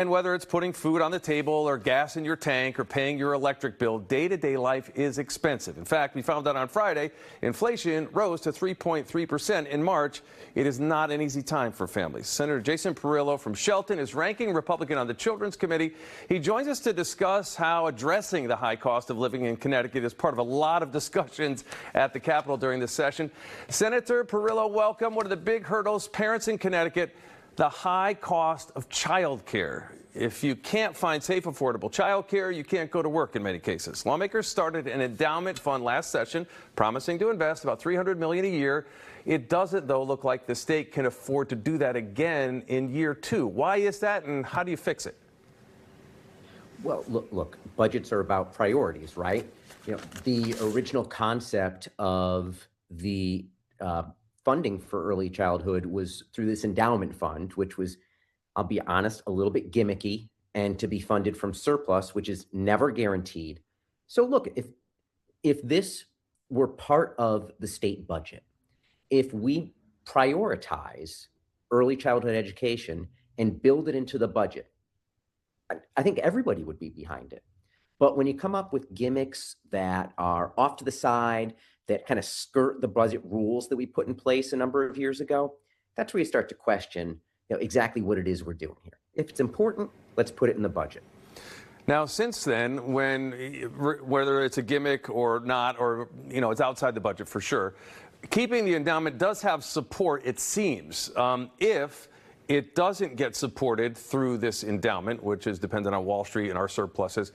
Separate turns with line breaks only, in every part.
And whether it's putting food on the table or gas in your tank or paying your electric bill, day-to-day life is expensive. In fact, we found out on Friday, inflation rose to 3.3% in March. It is not an easy time for families. Senator Jason Perillo from Shelton is ranking Republican on the Children's Committee. He joins us to discuss how addressing the high cost of living in Connecticut is part of a lot of discussions at the Capitol during this session. Senator Perillo, welcome. One of the big hurdles parents in Connecticut, the high cost of child care. If you can't find safe, affordable child care, you can't go to work in many cases. Lawmakers started an endowment fund last session, promising to invest about $300 million a year. It doesn't, though, look like the state can afford to do that again in year two. Why is that, and how do you fix it?
Well, look, budgets are about priorities, right? You know, the original concept of the funding for early childhood was through this endowment fund, which was, I'll be honest, a little bit gimmicky, and to be funded from surplus, which is never guaranteed. So look, if this were part of the state budget, if we prioritize early childhood education and build it into the budget, I think everybody would be behind it. But when you come up with gimmicks that are off to the side, that kind of skirt the budget rules that we put in place a number of years ago, that's where you start to question, exactly what it is we're doing here. If it's important, let's put it in the budget.
Now, since then, whether it's a gimmick or not, or it's outside the budget for sure, keeping the endowment does have support, it seems. If it doesn't get supported through this endowment, which is dependent on Wall Street and our surpluses,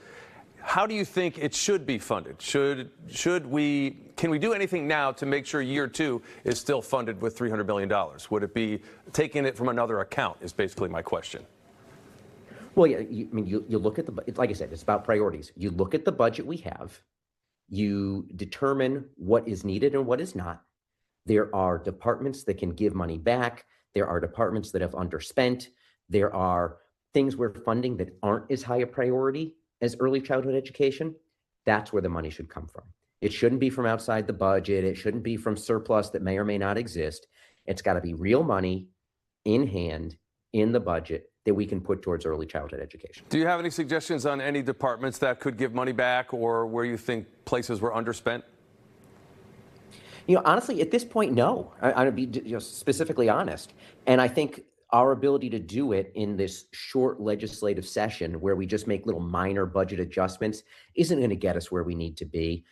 how do you think it should be funded? Can we do anything now to make sure year two is still funded with $300 million? Would it be taking it from another account is basically my question.
Well, yeah, you look at like I said, it's about priorities. You look at the budget we have, you determine what is needed and what is not. There are departments that can give money back. There are departments that have underspent. There are things we're funding that aren't as high a priority as early childhood education. That's where the money should come from. It shouldn't be from outside the budget. It shouldn't be from surplus that may or may not exist. It's got to be real money in hand in the budget that we can put towards early childhood education.
Do you have any suggestions on any departments that could give money back, or where you think places were underspent?
Honestly, at this point, no. I'm going to be specifically honest. And I think our ability to do it in this short legislative session where we just make little minor budget adjustments isn't going to get us where we need to be.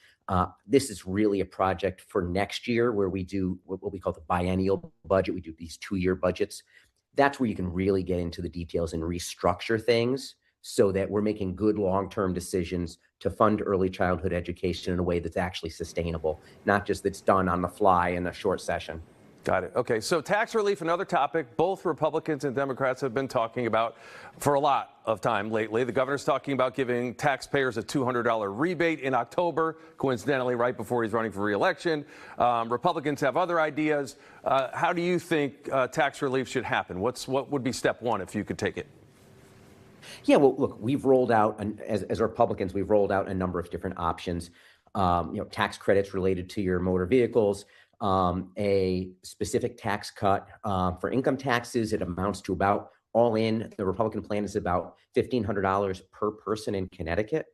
This is really a project for next year where we do what we call the biennial budget. We do these 2-year budgets. That's where you can really get into the details and restructure things so that we're making good long-term decisions to fund early childhood education in a way that's actually sustainable, not just that's done on the fly in a short session.
Got it. Okay, so tax relief, another topic both Republicans and Democrats have been talking about for a lot of time lately. The governor's talking about giving taxpayers a $200 rebate in October, coincidentally right before he's running for re-election. Republicans have other ideas. How do you think tax relief should happen? What would be step one if you could take it?
Yeah, well, look, we've rolled out, as Republicans, we've rolled out a number of different options. Tax credits related to your motor vehicles, a specific tax cut for income taxes. It amounts to about, all in, the Republican plan is about $1,500 per person in Connecticut.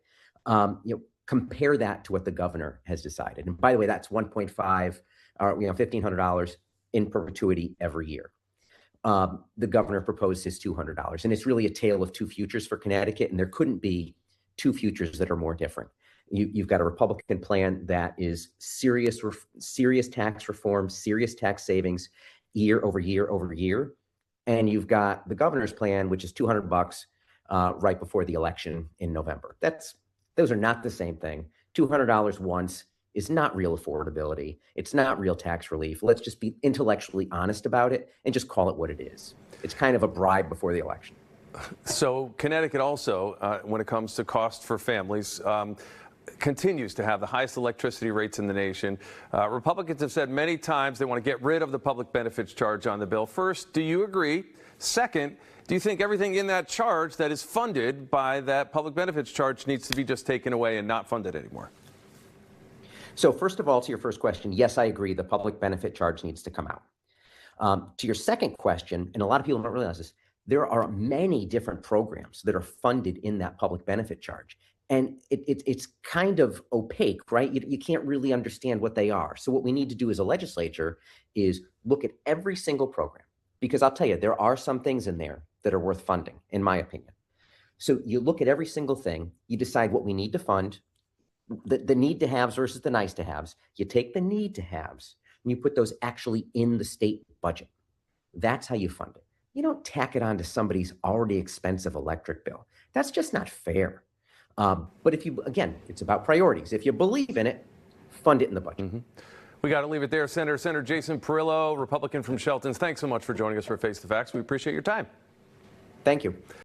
Compare that to what the governor has decided. And by the way, that's 1.5, $1,500 in perpetuity every year. The governor proposed his $200, and it's really a tale of two futures for Connecticut, and there couldn't be two futures that are more different. You've got a Republican plan that is serious tax reform, serious tax savings year over year over year. And you've got the governor's plan, which is $200 right before the election in November. Those are not the same thing. $200 once is not real affordability. It's not real tax relief. Let's just be intellectually honest about it and just call it what it is. It's kind of a bribe before the election.
So Connecticut also, when it comes to cost for families, continues to have the highest electricity rates in the nation. Republicans have said many times they want to get rid of the public benefits charge on the bill. First, do you agree? Second, do you think everything in that charge that is funded by that public benefits charge needs to be just taken away and not funded anymore?
So first of all, to your first question, yes, I agree. The public benefit charge needs to come out. To your second question, and a lot of people don't realize this, there are many different programs that are funded in that public benefit charge. And it's kind of opaque, right? You can't really understand what they are. So what we need to do as a legislature is look at every single program, because I'll tell you, there are some things in there that are worth funding, in my opinion. So you look at every single thing, you decide what we need to fund, the need to haves versus the nice to haves. You take the need to haves and you put those actually in the state budget. That's how you fund it. You don't tack it onto somebody's already expensive electric bill. That's just not fair. But if you, again, it's about priorities. If you believe in it, fund it in the budget.
We got to leave it there. Senator Jason Perillo, Republican from Shelton. Thanks so much for joining us for Face the Facts. We appreciate your time.
Thank you.